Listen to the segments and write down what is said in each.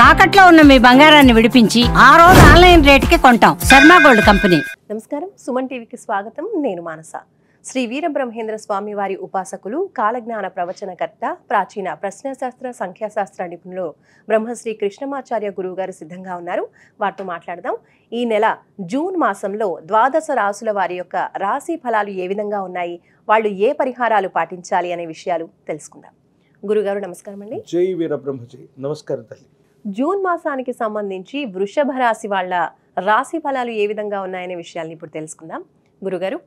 తాకట్లో ఉన్న మీ బంగారాన్ని విడిపించి ఆ రోజు ఆన్లైన్ రేటుకి కొంటాం. Sharma gold company. నమస్కారం, సుమన్ టీవీకి స్వాగతం. నేను మానస. శ్రీ వీరబ్రహ్మేంద్ర స్వామి వారి ఉపాసకులు, కాలజ్ఞాన ప్రవచనకర్త, ప్రాచీన ప్రశ్నశాస్త్ర సంఖ్యాశాస్త్ర నిపుణులు బ్రహ్మశ్రీ కృష్ణమాచార్య గురువు గారు సిద్ధంగా ఉన్నారు. వారితో మాట్లాడదాం. ఈ నెల జూన్ మాసంలో ద్వాదశ రాసుల వారి యొక్క రాశి ఫలాలు ఏ విధంగా ఉన్నాయి, వాళ్ళు ఏ పరిహారాలు పాటించాలి అనే విషయాలు తెలుసుకుందాం. గురుగారు నమస్కారం అండి. జై వీరబ్రహ్మజీ. నమస్కారం తల్లి. జూన్ మాసానికి సంబంధించి వృషభ రాశి వాళ్ళ రాశి ఫలాలు ఏ విధంగా ఉన్నాయనే విషయాన్ని ఇప్పుడు తెలుసుకుందాం. గురుగారు,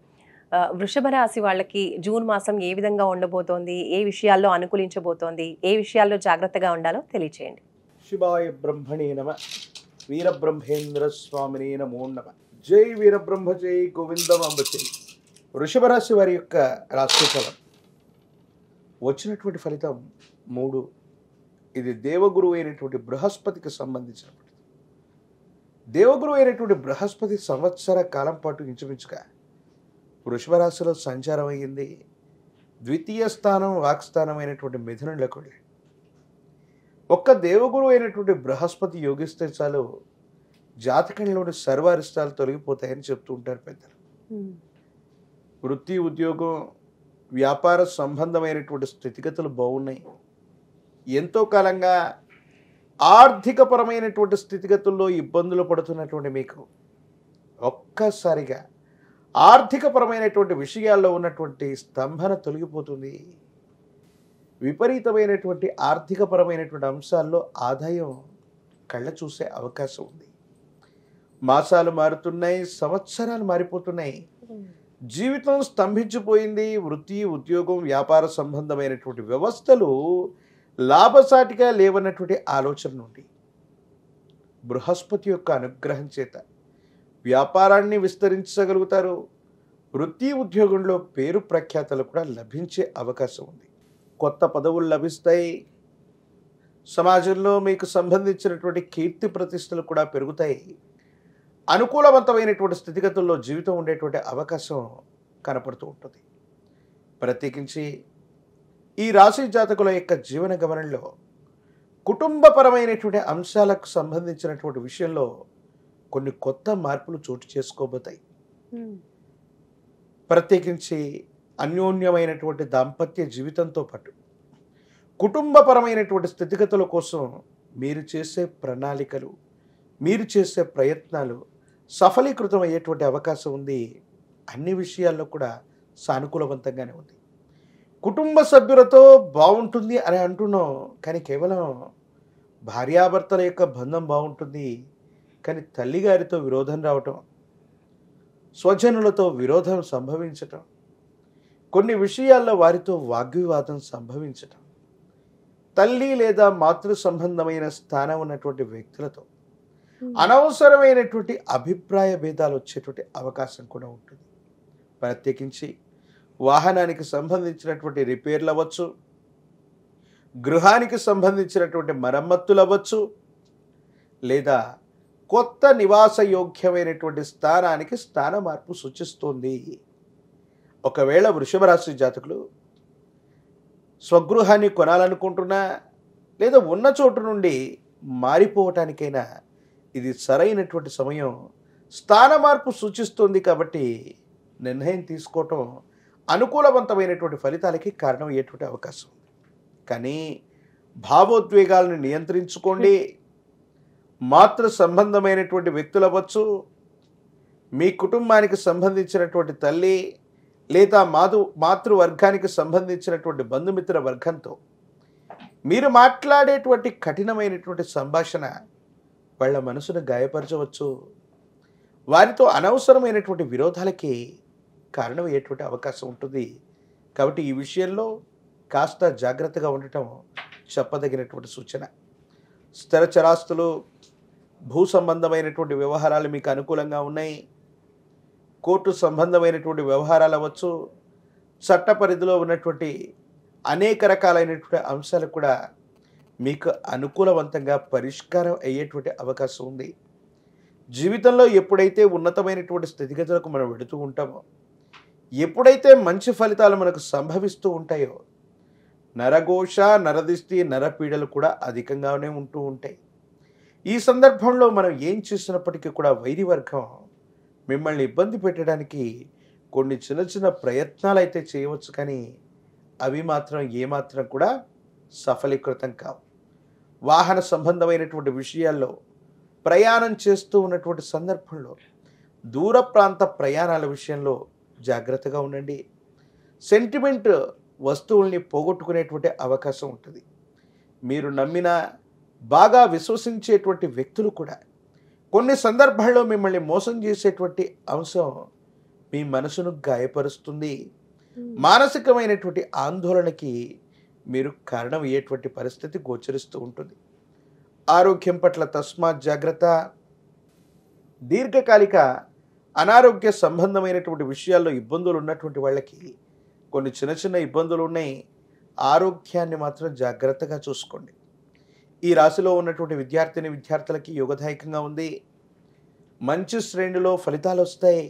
వృషభ రాశి వాళ్ళకి జూన్ మాసం ఏ విధంగా ఉండబోతోంది, ఏ విషయాల్లో అనుకూలించబోతోంది, ఏ విషయాల్లో జాగ్రత్తగా ఉండాలో తెలియచేయండి. శివాయ బ్రహ్మణే నమ. వీరబ్రహ్మేంద్ర స్వామినే నమో నమ. జై వీరబ్రహ్మ జై గోవిందమాంబ జై. వృషభ రాశి వారి యొక్క రాశి ఫలం వచ్చినటువంటి ఫలితం 3. ఇది దేవగురువు అయినటువంటి బృహస్పతికి సంబంధించినటువంటి. దేవగురువు అయినటువంటి బృహస్పతి సంవత్సర కాలం పాటు ఇంచుమించుగా వృషభ రాశిలో సంచారం అయ్యింది. ద్వితీయ స్థానం వాక్స్థానం అయినటువంటి మిథునంలోకి వెళ్ళాడు. ఒక్క దేవగురువు అయినటువంటి బృహస్పతి యోగిస్తే చాలు జాతకంలోని సర్వారిష్టాలు తొలగిపోతాయని చెప్తూ ఉంటారు పెద్దలు. వృత్తి, ఉద్యోగం, వ్యాపార సంబంధమైనటువంటి స్థితిగతులు బాగున్నాయి. ఎంతో కాలంగా ఆర్థికపరమైనటువంటి స్థితిగతుల్లో ఇబ్బందులు పడుతున్నటువంటి మీకు ఒక్కసారిగా ఆర్థికపరమైనటువంటి విషయాల్లో ఉన్నటువంటి స్తంభన తొలగిపోతుంది. విపరీతమైనటువంటి ఆర్థికపరమైనటువంటి అంశాల్లో ఆదాయం కళ్ళ చూసే అవకాశం ఉంది. మాసాలు మారుతున్నాయి, సంవత్సరాలు మారిపోతున్నాయి. జీవితం స్తంభించిపోయింది. వృత్తి, ఉద్యోగం, వ్యాపార సంబంధమైనటువంటి వ్యవస్థలు లాభసాటిగా లేవన్నటువంటి ఆలోచన నుండి బృహస్పతి యొక్క అనుగ్రహం చేత వ్యాపారాన్ని విస్తరించగలుగుతారు. వృత్తి, ఉద్యోగంలో పేరు ప్రఖ్యాతలు కూడా లభించే అవకాశం ఉంది. కొత్త పదవులు లభిస్తాయి. సమాజంలో మీకు సంబంధించినటువంటి కీర్తి ప్రతిష్టలు కూడా పెరుగుతాయి. అనుకూలవంతమైనటువంటి స్థితిగతుల్లో జీవితం ఉండేటువంటి అవకాశం కనపడుతూ ఉంటుంది. ప్రత్యేకించి ఈ రాశి జాతకుల యొక్క జీవన గమనంలో కుటుంబపరమైనటువంటి అంశాలకు సంబంధించినటువంటి విషయంలో కొన్ని కొత్త మార్పులు చోటు చేసుకోబోతాయి. ప్రత్యేకించి అన్యోన్యమైనటువంటి దాంపత్య జీవితంతో పాటు కుటుంబపరమైనటువంటి స్థితిగతుల కోసం మీరు చేసే ప్రణాళికలు, మీరు చేసే ప్రయత్నాలు సఫలీకృతం అయ్యేటువంటి అవకాశం ఉంది. అన్ని విషయాల్లో కూడా సానుకూలవంతంగానే ఉంది. కుటుంబ సభ్యులతో బాగుంటుంది అని అంటున్నాం, కానీ కేవలం భార్యాభర్తల యొక్క బంధం బాగుంటుంది, కానీ తల్లిగారితో విరోధం రావటం, స్వజనులతో విరోధం సంభవించటం, కొన్ని విషయాల్లో వారితో వాగ్వివాదం సంభవించటం, తల్లి లేదా మాతృ సంబంధమైన స్థానం ఉన్నటువంటి వ్యక్తులతో అనవసరమైనటువంటి అభిప్రాయ భేదాలు వచ్చేటువంటి అవకాశం కూడా ఉంటుంది. ప్రత్యేకించి వాహనానికి సంబంధించినటువంటి రిపేర్లు అవ్వచ్చు, గృహానికి సంబంధించినటువంటి మరమ్మతులు అవ్వచ్చు, లేదా కొత్త నివాస యోగ్యమైనటువంటి స్థానానికి స్థాన మార్పు సూచిస్తోంది. ఒకవేళ వృషభ రాశి జాతకులు స్వగృహాన్ని కొనాలనుకుంటున్నా లేదా ఉన్న చోటు నుండి మారిపోవటానికైనా ఇది సరైనటువంటి సమయం. స్థాన మార్పు సూచిస్తుంది కాబట్టి నిర్ణయం తీసుకోవటం అనుకూలవంతమైనటువంటి ఫలితాలకి కారణం అయ్యేటువంటి అవకాశం ఉంది. కానీ భావోద్వేగాలను నియంత్రించుకోండి. మాతృ సంబంధమైనటువంటి వ్యక్తులు అవ్వచ్చు, మీ కుటుంబానికి సంబంధించినటువంటి తల్లి లేదా మాతృవర్గానికి సంబంధించినటువంటి బంధుమిత్ర వర్గంతో మీరు మాట్లాడేటువంటి కఠినమైనటువంటి సంభాషణ వాళ్ళ మనసును గాయపరచవచ్చు. వారితో అనవసరమైనటువంటి విరోధాలకి కారణమయ్యేటువంటి అవకాశం ఉంటుంది. కాబట్టి ఈ విషయంలో కాస్త జాగ్రత్తగా ఉండటం చెప్పదగినటువంటి సూచన. స్థిర చరాస్తులు, భూ సంబంధమైనటువంటి వ్యవహారాలు మీకు అనుకూలంగా ఉన్నాయి. కోర్టు సంబంధమైనటువంటి వ్యవహారాలు అవ్వచ్చు, చట్ట పరిధిలో ఉన్నటువంటి అనేక రకాలైనటువంటి అంశాలు కూడా మీకు అనుకూలవంతంగా పరిష్కారం అయ్యేటువంటి అవకాశం ఉంది. జీవితంలో ఎప్పుడైతే ఉన్నతమైనటువంటి స్థితిగతులకు మనం వెళుతూ ఉంటామో, ఎప్పుడైతే మంచి ఫలితాలు మనకు సంభవిస్తూ ఉంటాయో, నరఘోష, నరదిష్టి, నరపీడలు కూడా అధికంగానే ఉంటూ ఉంటాయి. ఈ సందర్భంలో మనం ఏం చేసినప్పటికీ కూడా వైరి వర్గం మిమ్మల్ని ఇబ్బంది పెట్టడానికి కొన్ని చిన్న చిన్న ప్రయత్నాలు అయితే చేయవచ్చు, కానీ అవి మాత్రం ఏమాత్రం కూడా సఫలీకృతం కావు. వాహన సంబంధమైనటువంటి విషయాల్లో ప్రయాణం చేస్తూ ఉన్నటువంటి సందర్భంలో దూర ప్రాంత ప్రయాణాల విషయంలో జాగ్రత్తగా ఉండండి. సెంటిమెంట్ వస్తువుల్ని పోగొట్టుకునేటువంటి అవకాశం ఉంటుంది. మీరు నమ్మిన బాగా విశ్వసించేటువంటి వ్యక్తులు కూడా కొన్ని సందర్భాల్లో మిమ్మల్ని మోసం చేసేటువంటి అంశం మీ మనసును గాయపరుస్తుంది. మానసికమైనటువంటి ఆందోళనకి మీరు కారణం అయ్యేటువంటి పరిస్థితి గోచరిస్తూ ఉంటుంది. ఆరోగ్యం పట్ల తస్మాత్ జాగ్రత్త. దీర్ఘకాలిక అనారోగ్య సంబంధమైనటువంటి విషయాల్లో ఇబ్బందులు ఉన్నటువంటి వాళ్ళకి కొన్ని చిన్న చిన్న ఇబ్బందులు ఉన్నాయి. ఆరోగ్యాన్ని మాత్రం జాగ్రత్తగా చూసుకోండి. ఈ రాశిలో ఉన్నటువంటి విద్యార్థులకి యోగదాయకంగా ఉంది. మంచి శ్రేణిలో ఫలితాలు వస్తాయి.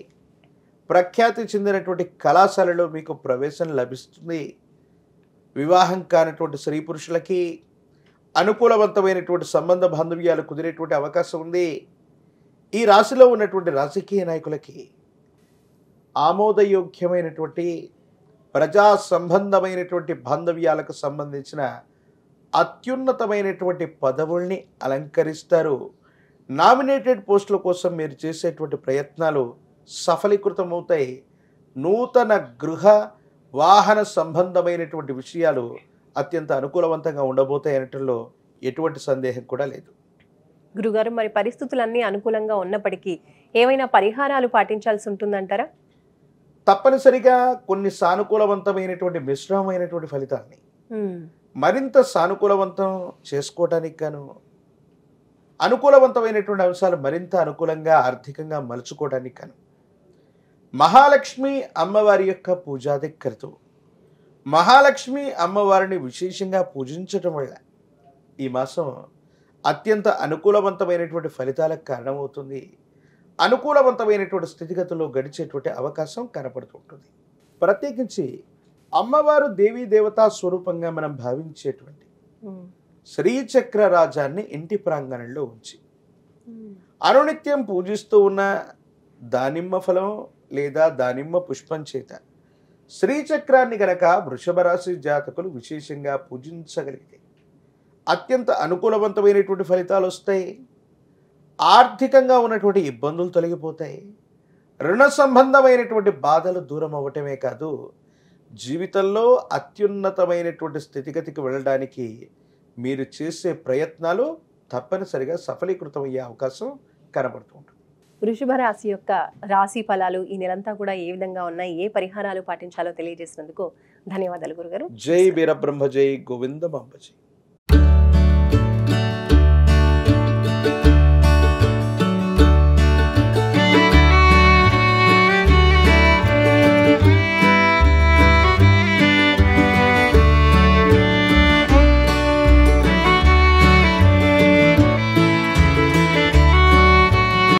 ప్రఖ్యాతి చెందినటువంటి కళాశాలలో మీకు ప్రవేశం లభిస్తుంది. వివాహం కానటువంటి స్త్రీ పురుషులకి అనుకూలవంతమైనటువంటి సంబంధ బాంధవ్యాలు కుదిరేటువంటి అవకాశం ఉంది. ఈ రాశిలో ఉన్నటువంటి రాజకీయ నాయకులకి ఆమోదయోగ్యమైనటువంటి ప్రజా సంబంధమైనటువంటి బాంధవ్యాలకు సంబంధించిన అత్యున్నతమైనటువంటి పదవుల్ని అలంకరిస్తారు. నామినేటెడ్ పోస్టుల కోసం మీరు చేసేటువంటి ప్రయత్నాలు సఫలీకృతమవుతాయి. నూతన గృహ వాహన సంబంధమైనటువంటి విషయాలు అత్యంత అనుకూలవంతంగా ఉండబోతాయి అనటంలో ఎటువంటి సందేహం కూడా లేదు. గురుగారు, మరి పరిస్థితులన్నీ అనుకూలంగా ఉన్నప్పటికీ ఏమైనా పరిహారాలు పాటించాల్సి ఉంటుందంటారా? తప్పనిసరిగా కొన్ని సానుకూలవంతమైనటువంటి మిశ్రమమైనటువంటి ఫలితాలని మరింత సానుకూలవంతం చేసుకోవటానికి గాను, అనుకూలవంతమైనటువంటి అంశాలు మరింత అనుకూలంగా ఆర్థికంగా మలుచుకోవడానికి గాను మహాలక్ష్మి అమ్మవారి యొక్క పూజాధికృతం. మహాలక్ష్మి అమ్మవారిని విశేషంగా పూజించటం వల్ల ఈ మాసం అత్యంత అనుకూలవంతమైనటువంటి ఫలితాలకు కారణమవుతుంది. అనుకూలవంతమైనటువంటి స్థితిగతుల్లో గడిచేటువంటి అవకాశం కనపడుతుంటుంది. ప్రత్యేకించి అమ్మవారు దేవీ దేవతా స్వరూపంగా మనం భావించేటువంటి శ్రీచక్ర రాజాన్ని ఇంటి ప్రాంగణంలో ఉంచి అనునిత్యం పూజిస్తూ ఉన్న దానిమ్మ ఫలం లేదా దానిమ్మ పుష్పం చేత శ్రీచక్రాన్ని గనక వృషభ రాశి జాతకులు విశేషంగా పూజించగలిగితే అత్యంత అనుకూలవంతమైనటువంటి ఫలితాలు వస్తాయి. ఆర్థికంగా ఉన్నటువంటి ఇబ్బందులు తొలగిపోతాయి. రుణ సంబంధమైనటువంటి బాధలు దూరం అవ్వటమే కాదు, జీవితంలో అత్యున్నతమైనటువంటి స్థితిగతికి వెళ్ళడానికి మీరు చేసే ప్రయత్నాలు తప్పనిసరిగా సఫలీకృతమయ్యే అవకాశం కనబడుతూ ఉంటుంది. వృషభ రాశి యొక్క రాశి ఫలాలు ఈ నెలంతా కూడా ఏ విధంగా ఉన్నాయి, ఏ పరిహారాలు పాటించాలో తెలియజేసినందుకు ధన్యవాదాలు గురుగారు. జై వీరబ్రహ్మ, జై గోవింద బాంబ జై.